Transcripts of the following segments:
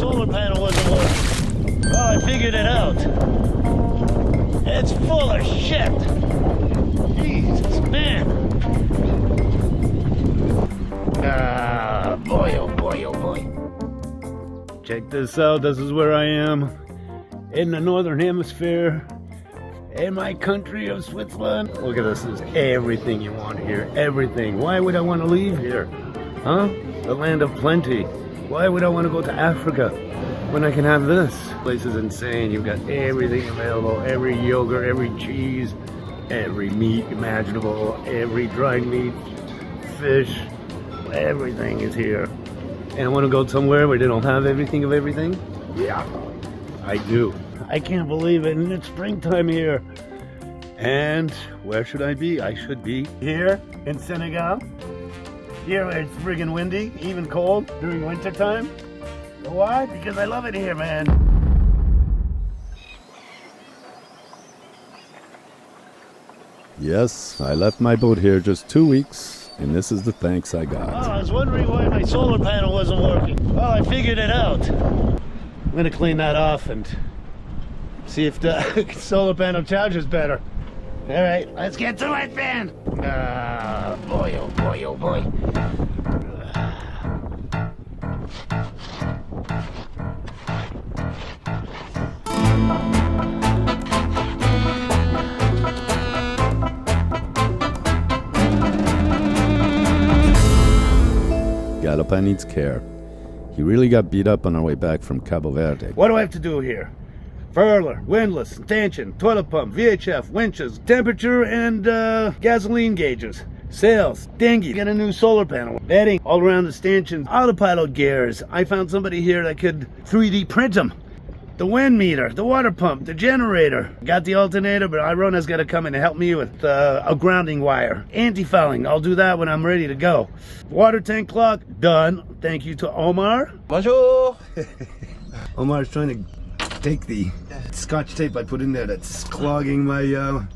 solar panel wasn't working. Well, I figured it out. It's full of shit. Jesus, man. Boy, oh boy, oh boy. Check this out. This is where I am in the northern hemisphere. In my country of Switzerland. Look at this. There's everything you want here. Everything. Why would I want to leave here? Huh? The land of plenty. Why would I want to go to Africa when I can have this? This place is insane. You've got everything available. Every yogurt, every cheese, every meat imaginable, every dried meat, fish. Everything is here. And I want to go somewhere where they don't have everything of everything? Yeah, I do. I can't believe it, and it's springtime here. And where should I be? I should be here in Senegal. Here where it's friggin' windy, even cold during winter time. Why? Because I love it here, man. Yes, I left my boat here just 2 weeks, and this is the thanks I got. Oh, I was wondering why my solar panel wasn't working. Well, I figured it out. I'm gonna clean that off and see if the solar panel charges better. All right, let's get to it, man. Boy, oh boy, oh boy. Galopin needs care. He really got beat up on our way back from Cabo Verde. What do I have to do here? Furler, windlass, stanchion, toilet pump, VHF, winches, temperature, and gasoline gauges. Sails, dinghy, get a new solar panel, bedding all around the stanchion, autopilot gears. I found somebody here that could 3D print them. The wind meter, the water pump, the generator. Got the alternator, but Arona's got to come in and help me with a grounding wire. Anti-fouling, I'll do that when I'm ready to go. Water tank clock, done. Thank you to Omar. Bonjour. Omar's trying to take the scotch tape I put in there that's clogging my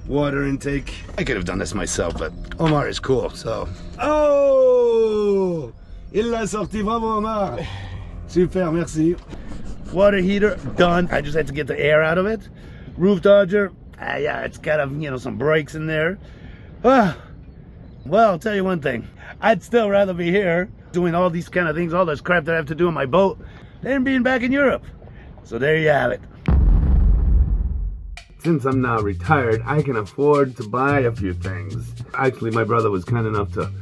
water intake. I could have done this myself, but Omar is cool, so. Oh! Il l'a sorti, bravo Omar! Super, merci. Water heater, done. I just had to get the air out of it. Roof dodger, yeah, it's got some brakes in there. Well, I'll tell you one thing. I'd still rather be here doing all these kind of things, all this crap that I have to do on my boat, than being back in Europe. So there you have it. Since I'm now retired, I can afford to buy a few things. Actually, my brother was kind enough to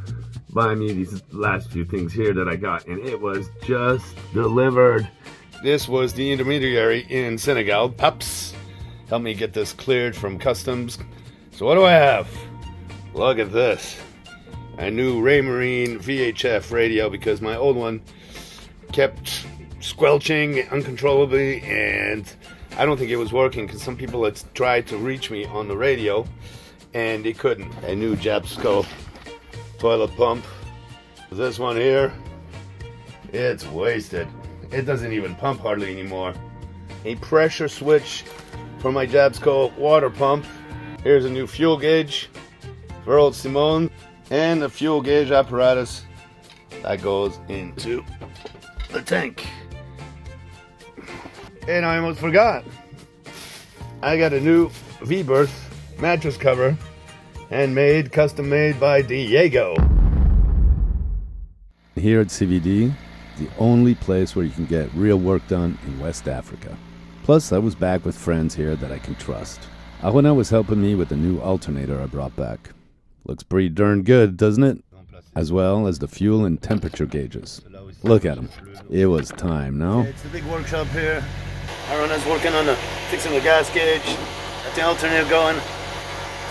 buy me these last few things here that I got, and it was just delivered. This was the intermediary in Senegal, Paps. Helped me get this cleared from customs. So what do I have? Look at this. A new Raymarine VHF radio because my old one kept squelching uncontrollably, and I don't think it was working because some people had tried to reach me on the radio and they couldn't. A new Japsco toilet pump. This one here, it's wasted. It doesn't even pump hardly anymore. A pressure switch for my Japsco water pump. Here's a new fuel gauge for old Simone, and a fuel gauge apparatus that goes into the tank. And I almost forgot. I got a new V-berth mattress cover, handmade, custom made by Diego. Here at CVD, the only place where you can get real work done in West Africa. Plus, I was back with friends here that I can trust. Arona was helping me with the new alternator I brought back. Looks pretty darn good, doesn't it? As well as the fuel and temperature gauges. Look at them. It was time, no? It's a big workshop here. Arona's working on fixing the gas gauge. Got the alternator going.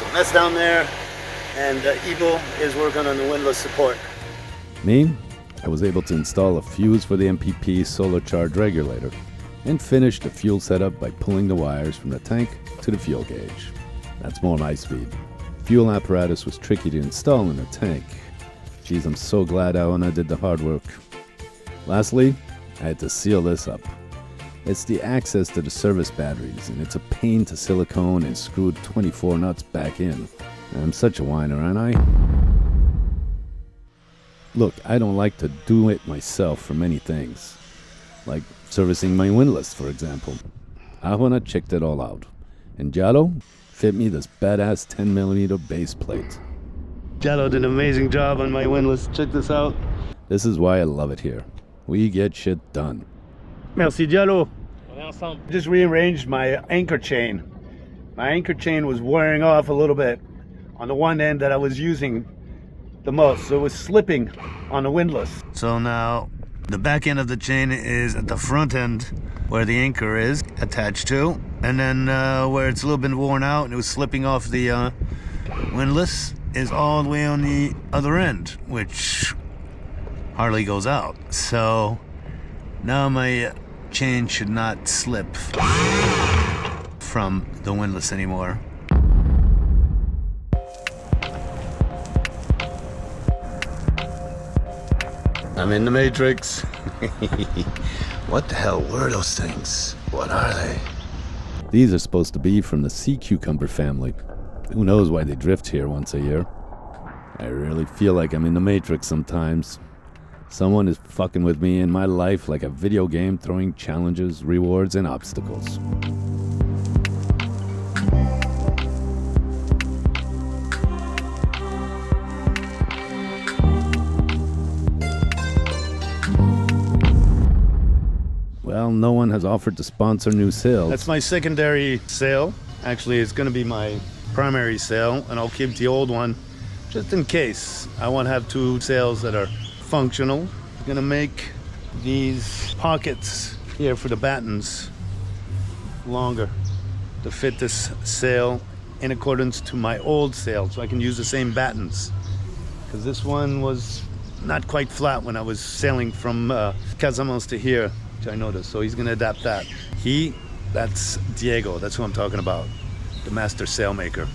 Some mess down there. And Ivo is working on the windlass support. Me? I was able to install a fuse for the MPPT solar charge regulator and finish the fuel setup by pulling the wires from the tank to the fuel gauge. That's more my speed. Fuel apparatus was tricky to install in the tank. Geez, I'm so glad Arona did the hard work. Lastly, I had to seal this up. It's the access to the service batteries, and it's a pain to silicone and screw 24 nuts back in. I'm such a whiner, aren't I? Look, I don't like to do it myself for many things. like servicing my Winless, for example. Arona checked it all out, and Diallo fit me this badass 10mm base plate. Diallo did an amazing job on my Winless. Check this out. This is why I love it here. We get shit done. Merci Diallo. Just rearranged my anchor chain. My anchor chain was wearing off a little bit on the one end that I was using the most, so it was slipping on the Winless. So now the back end of the chain is at the front end where the anchor is attached to, and then where it's a little bit worn out and it was slipping off the Winless is all the way on the other end, which hardly goes out. So now my chain should not slip from the Winless anymore. I'm in the Matrix. What the hell were those things? What are they? These are supposed to be from the sea cucumber family. Who knows why they drift here once a year? I really feel like I'm in the Matrix sometimes. Someone is fucking with me in my life like a video game, throwing challenges, rewards, and obstacles. Well, no one has offered to sponsor new sails. That's my secondary sail. Actually, it's going to be my primary sail, and I'll keep the old one just in case. I want to have two sails that are functional. I'm going to make these pockets here for the battens longer to fit this sail in accordance to my old sail, so I can use the same battens, because this one was not quite flat when I was sailing from Casamance to here, which I noticed. So he's going to adapt that. That's Diego. That's who I'm talking about, the master sailmaker.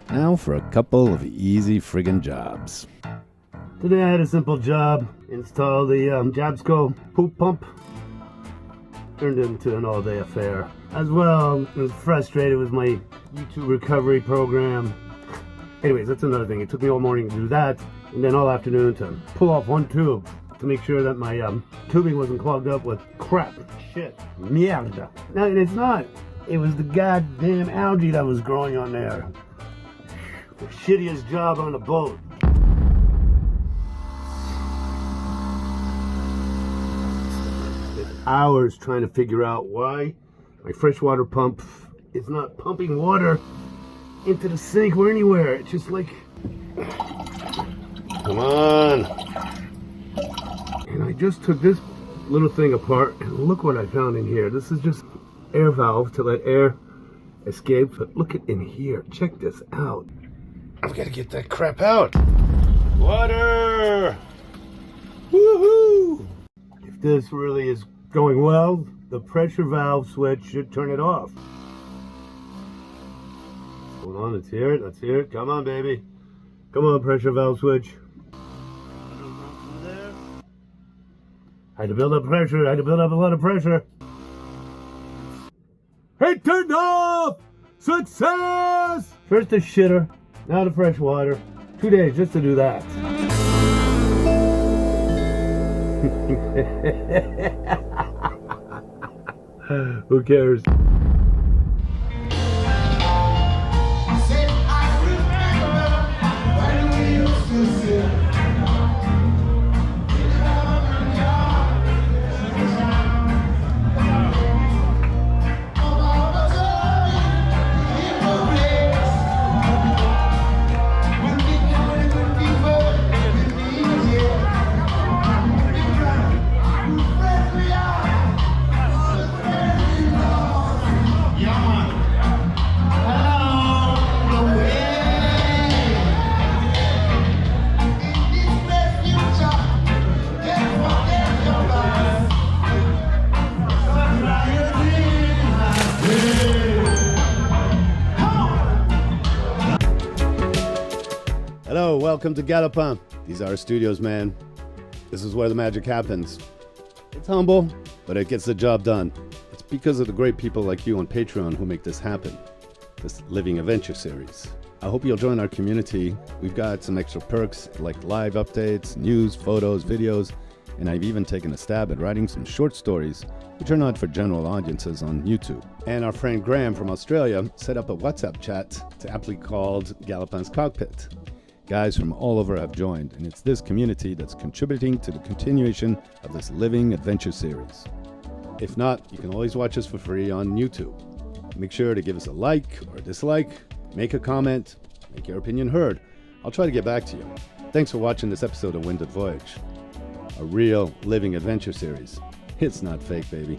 Now for a couple of easy friggin' jobs. Today I had a simple job. Install the Jabsco poop pump. Turned into an all-day affair. As well, I was frustrated with my YouTube recovery program. Anyways, that's another thing. It took me all morning to do that, and then all afternoon to pull off one tube to make sure that my tubing wasn't clogged up with crap. Shit. Mierda. No, and it's not. It was the goddamn algae that was growing on there. The shittiest job on the boat. Hours trying to figure out why my freshwater pump is not pumping water into the sink or anywhere. It's just like, come on. And I just took this little thing apart, and look what I found in here. This is just air valve to let air escape. But look at in here. Check this out. I've got to get that crap out. Water! Woohoo! If this really is going well, the pressure valve switch should turn it off. Hold on, let's hear it. Let's hear it. Come on, baby. Come on, pressure valve switch. I had to build up pressure. I had to build up a lot of pressure. It turned off! Success! First the shitter, now the fresh water. 2 days just to do that. Who cares? Hello, welcome to Galopin. These are our studios, man. This is where the magic happens. It's humble, but it gets the job done. It's because of the great people like you on Patreon who make this happen. This Living Adventure series. I hope you'll join our community. We've got some extra perks like live updates, news, photos, videos, and I've even taken a stab at writing some short stories which are not for general audiences on YouTube. And our friend Graham from Australia set up a WhatsApp chat to aptly called Galopin's Cockpit. Guys from all over have joined, and it's this community that's contributing to the continuation of this living adventure series. If not, you can always watch us for free on YouTube. Make sure to give us a like or a dislike, make a comment, make your opinion heard. I'll try to get back to you. Thanks for watching this episode of Winded Voyage, a real living adventure series. It's not fake, baby.